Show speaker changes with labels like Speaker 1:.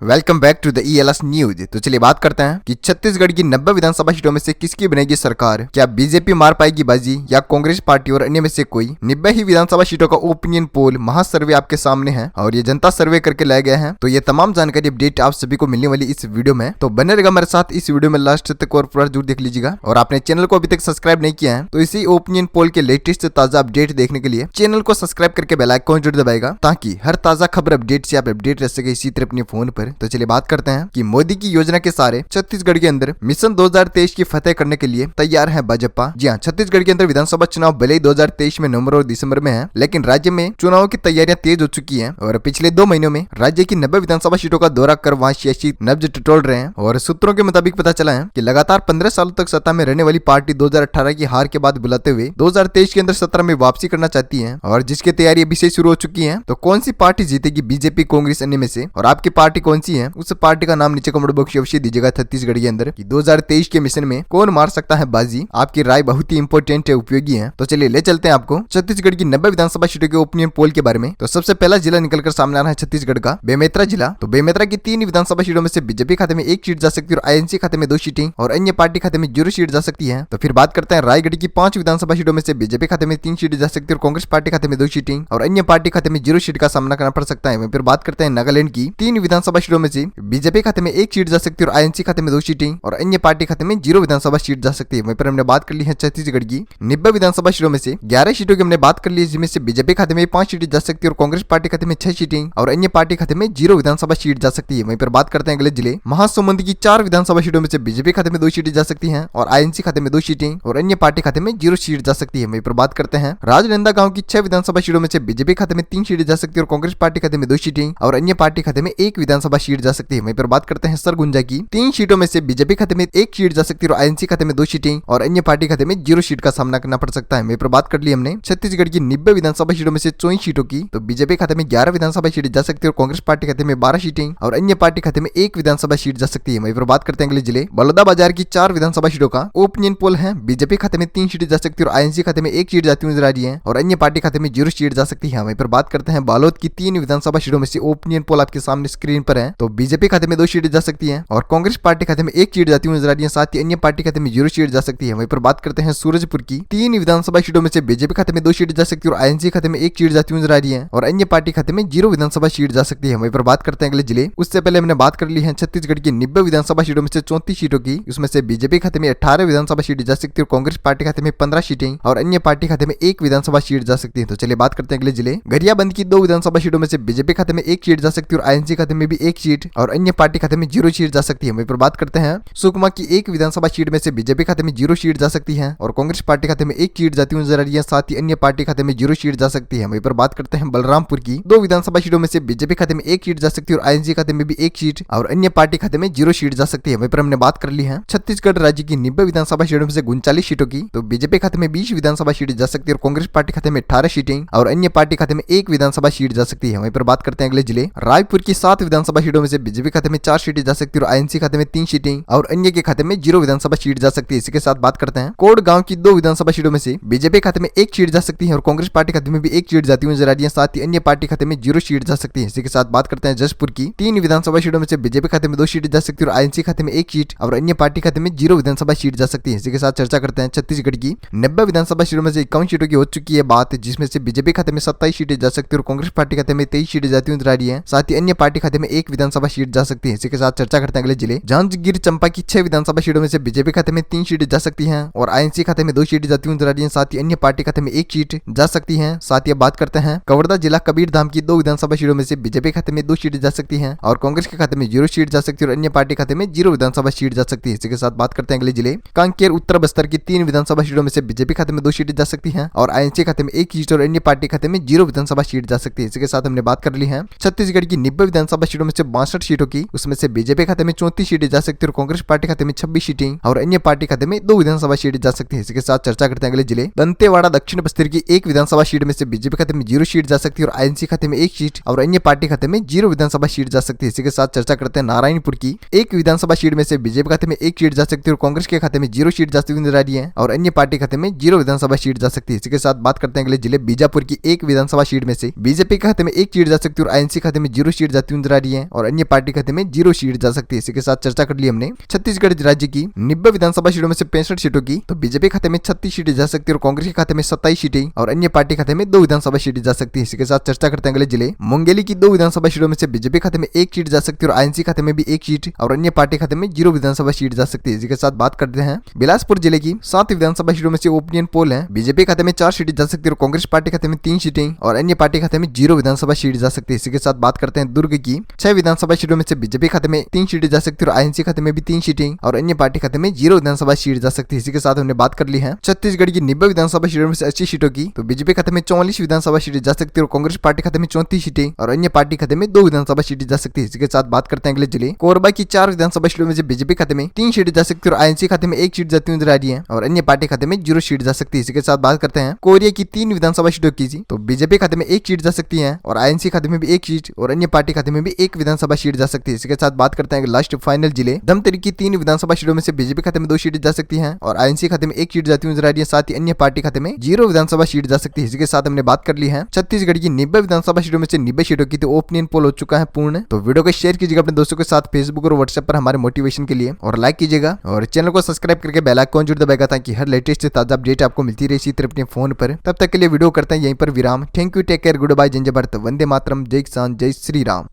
Speaker 1: Welcome back to the ELS news. तो चलिए बात करते हैं कि छत्तीसगढ़ की 90 विधानसभा सीटों में से किसकी बनेगी सरकार। क्या बीजेपी मार पाएगी बाजी या कांग्रेस पार्टी और अन्य में से कोई। 90 ही विधानसभा सीटों का ओपिनियन पोल महासर्वे आपके सामने है और ये जनता सर्वे करके लाए गए हैं। तो ये तमाम जानकारी अपडेट आप सभी को मिलने वाली इस वीडियो में, तो बने रहेगा मेरे साथ इस वीडियो में लास्ट तक और पूरा जरूर देख लीजिएगा। और आपने चैनल को अभी तक सब्सक्राइब नहीं किया है तो इसी ओपिनियन पोल के लेटेस्ट ताजा अपडेट देखने के लिए चैनल को सब्सक्राइब करके बेल आइकन जरूर दबाएगा, ताकि हर ताजा खबर अपडेट से आप अपडेट रह सके इसी तरह अपने फोन पर। तो चलिए बात करते हैं कि मोदी की योजना के सारे छत्तीसगढ़ के अंदर मिशन 2023 की फतेह करने के लिए तैयार है भाजपा। जी हां, छत्तीसगढ़ के अंदर विधानसभा चुनाव भले ही 2023 में नवंबर और दिसंबर में है, लेकिन राज्य में चुनाव की तैयारियां तेज हो चुकी हैं और पिछले 2 महीनों में राज्य की 90 विधानसभा सीटों का दौरा कर वहां सियासी नब्ज टटोल रहे हैं। और सूत्रों के मुताबिक पता चला है कि लगातार 15 सालों तक सत्ता में रहने वाली पार्टी 2018 की हार के बाद बुलाते हुए 2023 के अंदर सत्र में वापसी करना चाहती है और जिसकी तैयारी अभी से शुरू हो चुकी है। तो कौन सी पार्टी जीतेगी, बीजेपी, कांग्रेस, अन्य में से, और आपकी पार्टी कौन सी है, उस पार्टी का नाम नीचे कमेंट बॉक्स अवश्य दीजिएगा। छत्तीसगढ़ के अंदर 2023 के मिशन में कौन मार सकता है बाजी, आपकी राय बहुत ही इंपॉर्टेंट है, उपयोगी है। तो चलिए ले चलते हैं आपको छत्तीसगढ़ की 90 विधानसभा सीटों के ओपिनियन पोल के बारे में। तो सबसे पहला जिला निकलकर सामने आ रहा है छत्तीसगढ़ का बेमेतरा जिला। तो बेमेतरा की 3 विधानसभा सीटों में से बीजेपी खाते में 1 सीट जा सकती है और आईएनसी खाते में 2 सीटें और अन्य पार्टी खाते में 0 सीट जा सकती है। तो फिर बात करते हैं रायगढ़ की 5 विधानसभा सीटों में से बीजेपी खाते में 3 सीट जा सकती है और कांग्रेस पार्टी खाते में 2 सीटें और अन्य पार्टी खाते में 0 सीट का सामना करना पड़ सकता है। फिर बात करते हैं नागालैंड की 3 विधानसभा सीटों में से बीजेपी खाते में 1 सीट जा सकती है और आईएनसी खाते में 2 सीटें और अन्य पार्टी खाते में 0 विधानसभा सीट जा सकती है। वहीं पर हमने बात कर ली है छत्तीसगढ़ की 90 विधानसभा सीटों में से 11 सीटों की हमने बात कर ली है, जिसमें से बीजेपी खाते में 5 सीटें जा सकती है और कांग्रेस पार्टी खाते में 6 सीटें और अन्य पार्टी खाते में 0 विधानसभा सीट जा सकती है। वहीं पर बात करते हैं अगले जिले महासमुंद की 4 विधानसभा सीटों में से बीजेपी खाते में 2 सीटें जा सकती हैं और आईएनसी खाते में 2 सीटें और अन्य पार्टी खाते में 0 सीट जा सकती है। वहीं पर बात करते हैं राजनांदगांव की 6 विधानसभा सीटों में से बीजेपी खाते में 3 सीटें जा सकती है और कांग्रेस पार्टी खाते में 2 सीटें और अन्य पार्टी खाते में 1 विधानसभा सीट जा सकती है। वहीं पर बात करते हैं सरगुंजा की 3 सीटों में से बीजेपी खाते में 1 सीट जा सकती है और आईएनसी खाते में 2 सीटें और अन्य पार्टी खाते में 0 सीट का सामना करना पड़ सकता है। वहीं पर बात कर ली हमने छत्तीसगढ़ की 90 विधानसभा सीटों में से 24 सीटों की। तो बीजेपी खाते में 11 विधानसभा सीटें जा सकती है और कांग्रेस पार्टी खाते में 12 सीटें और अन्य पार्टी खाते में 1 विधानसभा सीट जा सकती है। वहीं पर बात करते हैं अगले जिले बलौदाबाजार की 4 विधानसभा सीटों का ओपिनियन पोल है। बीजेपी खाते में 3 सीटें जा सकती है और आईएनसी खाते में 1 सीट जाती हुई नजर आ रही है और अन्य पार्टी खाते में 0 सीट जा सकती है। वहीं पर बात करते हैं बालोद की 3 विधानसभा सीटों में से ओपिनियन पोल आपके सामने स्क्रीन पर है। तो बीजेपी खाते में 2 सीटें जा सकती है और कांग्रेस पार्टी खाते में 1 सीट जाती हुई नजर आ रही है, साथ ही अन्य पार्टी खाते में 0 सीट जा सकती है। वहीं पर बात करते हैं सूरजपुर की 3 विधानसभा सीटों में से बीजेपी खाते में 2 सीट जा सकती है और आईएनसी खाते में 1 सीट जाती हुई नजर आ रही है और अन्य पार्टी खाते में 0 विधानसभा सीट जा सकती है। वहीं पर बात करते हैं अगले जिले, उससे पहले हमने बात कर ली है छत्तीसगढ़ की 90 विधानसभा सीटों में से 34 सीटों की। उसमें से बीजेपी खाते में 18 विधानसभा सीटें जा सकती है और कांग्रेस पार्टी खाते में 15 सीटें और अन्य पार्टी खाते में 1 विधानसभा सीट जा सकती है। तो चलिए बात करते हैं अगले जिले गरियाबंद की 2 विधानसभा सीटों में से बीजेपी खाते में 1 सीट जा सकती है और आईएनसी खाते में भी 1 सीट और अन्य पार्टी खाते में 0 सीट जा सकती है। वहीं पर बात करते हैं सुकमा की 1 विधानसभा सीट में से बीजेपी खाते में 0 सीट जा सकती है और कांग्रेस पार्टी खाते में 1 सीट जाती हुई नजर आ रही है, साथ ही अन्य पार्टी खाते में 0 सीट जा सकती है। वहीं पर बात करते हैं बलरामपुर की 2 विधानसभा सीटों में से बीजेपी खाते में 1 सीट जा सकती है और आईएनसी खाते में भी 1 सीट और अन्य पार्टी खाते में 0 सीट जा सकती है। वहीं पर हमने बात कर ली है छत्तीसगढ़ राज्य की 90 विधानसभा सीटों में से 39 सीटों की। तो बीजेपी खाते में 20 विधानसभा सीटें जा सकती है और कांग्रेस पार्टी खाते में 18 सीटें और अन्य पार्टी खाते में 1 विधानसभा सीट जा सकती है। वहीं पर बात करते हैं अगले जिले रायपुर की 7 विधानसभा सीटों में से बीजेपी खाते में 4 सीटें जा सकती है और आईएनसी खाते में 3 सीटें और अन्य के खाते में 0 विधानसभा सीट जा सकती है। इसी के साथ बात करते हैं कोटगांव की 2 विधानसभा सीटों में से बीजेपी खाते में 1 सीट जा सकती है और कांग्रेस पार्टी खाते में भी 1 सीट जाती हुई नजर आ रही है, साथ ही अन्य पार्टी खाते में 0 सीट जा सकती है। इसी के साथ बात करते हैं जशपुर की 3 विधानसभा सीटों में से बीजेपी खाते में 2 सीटें जा सकती है और आईएनसी खाते में 1 सीट और अन्य पार्टी खाते में 0 विधानसभा सीट जा सकती है। इसी के साथ चर्चा करते हैं छत्तीसगढ़ की 90 विधानसभा सीटों में से 51 सीटों की हो चुकी है बात, जिसमें से बीजेपी खाते में 27 सीटें जा सकती है और कांग्रेस पार्टी खाते में 23 सीटें जाती हुई नजर आ रही है, साथ ही अन्य पार्टी खाते में 1 विधानसभा सीट जा सकती है। इसी के साथ चर्चा करते हैं अगले जिले जांजगीर चंपा की 6 विधानसभा सीटों में से बीजेपी खाते में 3 सीटें जा सकती है और आईएनसी खाते में 2 सीटें जाती हुई नजर आ रही है, साथ ही अन्य पार्टी खाते में 1 सीट जा सकती है। साथ ही बात करते हैं कवर्धा जिला कबीरधाम की 2 विधानसभा सीटों में से बीजेपी खाते में 2 सीटें जा सकती है और कांग्रेस के खाते में 0 सीट जा सकती है और अन्य पार्टी खाते में 0 विधानसभा सीट जा सकती है। इसी के साथ बात करते हैं अगले जिले कांकेर उत्तर बस्तर की 3 विधानसभा सीटों में से बीजेपी खाते में 2 सीटें जा सकती है और आईएनसी खाते में 1 सीट और अन्य पार्टी खाते में 0 विधानसभा सीट जा सकती है। इसी के साथ हमने बात कर ली है छत्तीसगढ़ की 90 विधानसभा सीटों में से 62 सीटों की। उसमें से बीजेपी खाते में 34 सीटें जा सकती है और कांग्रेस पार्टी खाते में 26 सीटें और अन्य पार्टी खाते में 2 विधानसभा सीटें जा सकती है। इसी के साथ चर्चा करते हैं अगले जिले दंतेवाड़ा दक्षिण बस्तर की 1 विधानसभा सीट में से बीजेपी खाते में 0 सीट जा सकती है और आईएनसी खाते में 1 सीट और अन्य पार्टी खाते में 0 विधानसभा सीट जा सकती है। इसी के साथ चर्चा करते हैं नारायणपुर की 1 विधानसभा सीट में से बीजेपी खाते में 1 सीट जा सकती है और कांग्रेस के खाते में 0 सीट जाती हुई नजर आ रही है और अन्य पार्टी खाते में 0 विधानसभा सीट जा सकती है। इसी के साथ बात करते हैं अगले जिले बीजापुर की 1 विधानसभा सीट में से बीजेपी के खाते में 1 सीट जा सकती है और आईएनसी खाते में 0 सीट जाती हुई नजर आ रही है और अन्य पार्टी खाते में 0 सीट जा सकती है। इसी के साथ चर्चा कर ली हमने छत्तीसगढ़ राज्य की 90 विधानसभा सीटों में से 65 सीटों की तो बीजेपी खाते में 36 सीटें जा सकती है और कांग्रेस के खाते में 27 सीटें और अन्य पार्टी खाते में 2 विधानसभा सीटें जा सकती है। इसी के साथ चर्चा करते हैं अगले जिले मुंगेली की 2 विधानसभा सीटों में से बीजेपी खाते में 1 सीट जा सकती है और आईएनसी खाते में भी 1 सीट और अन्य पार्टी खाते में 0 विधानसभा सीट जा सकती है। इसी के साथ बात करते हैं बिलासपुर जिले की 7 विधानसभा सीटों में से ओपिनियन पोल है बीजेपी खाते में 4 सीटें जा सकती है और कांग्रेस पार्टी खाते में 3 सीटें और अन्य पार्टी खाते में 0 विधानसभा सीट जा सकती है। इसी के साथ बात करते हैं दुर्ग की 6 विधानसभा सीटों में से बीजेपी खाते में 3 सीटें जा सकती है और आईएनसी खाते में भी 3 सीटें और अन्य पार्टी खाते में 0 विधानसभा सीट जा सकती है। इसी के साथ हमने बात कर ली है छत्तीसगढ़ की 90 विधानसभा सीटों में से 80 सीटों की तो बीजेपी खाते में 44 विधानसभा सीटें जा सकती है और कांग्रेस पार्टी खाते में 34 सीटें और अन्य पार्टी खाते में 2 विधानसभा सीटें जा सकती है। इसी के साथ बात करते हैं अगले जिले कोरबा की 4 विधानसभा सीटों में से बीजेपी खाते में 3 सीटें जा सकती है और आईएनसी खाते में 1 सीट जाती हुई नजर आ रही है और अन्य पार्टी खाते में 0 सीट जा सकती है। इसी के साथ बात करते हैं कोरिया की 3 विधानसभा सीटों की तो बीजेपी खाते में 1 सीट जा सकती है और आईएनसी खाते में भी 1 सीट और अन्य पार्टी खाते में भी 1 विधानसभा सीट जा सकती है। इसके साथ बात करते हैं लास्ट फाइनल जिले धमतरी की 3 विधानसभा सीटों में से बीजेपी खाते में 2 सीटें जा सकती है और आईएनसी खाते में 1 सीट जाती हुई नजर आ रही है साथ ही अन्य पार्टी खाते में 0 विधानसभा सीट जा सकती है। इसके साथ हमने बात कर ली है छत्तीसगढ़ की 90 विधानसभा सीटों में से 90 सीटों की तो ओपिनियन पोल हो चुका है पूर्ण। तो वीडियो को शेयर कीजिएगा अपने दोस्तों के साथ फेसबुक और व्हाट्सएप पर हमारे मोटिवेशन के लिए और लाइक कीजिएगा और चैनल को सब्सक्राइब करके बेल आइकन जरूर दबाएगा ताकि हर लेटेस्ट से ताजा अपडेट आपको मिलती रहे इसी तरह अपने फोन पर। तब तक के लिए वीडियो करते हैं यहीं पर विराम। Thank you, take care, good bye, जय भारत, वंदे मातरम, जय किसान, जय श्री राम।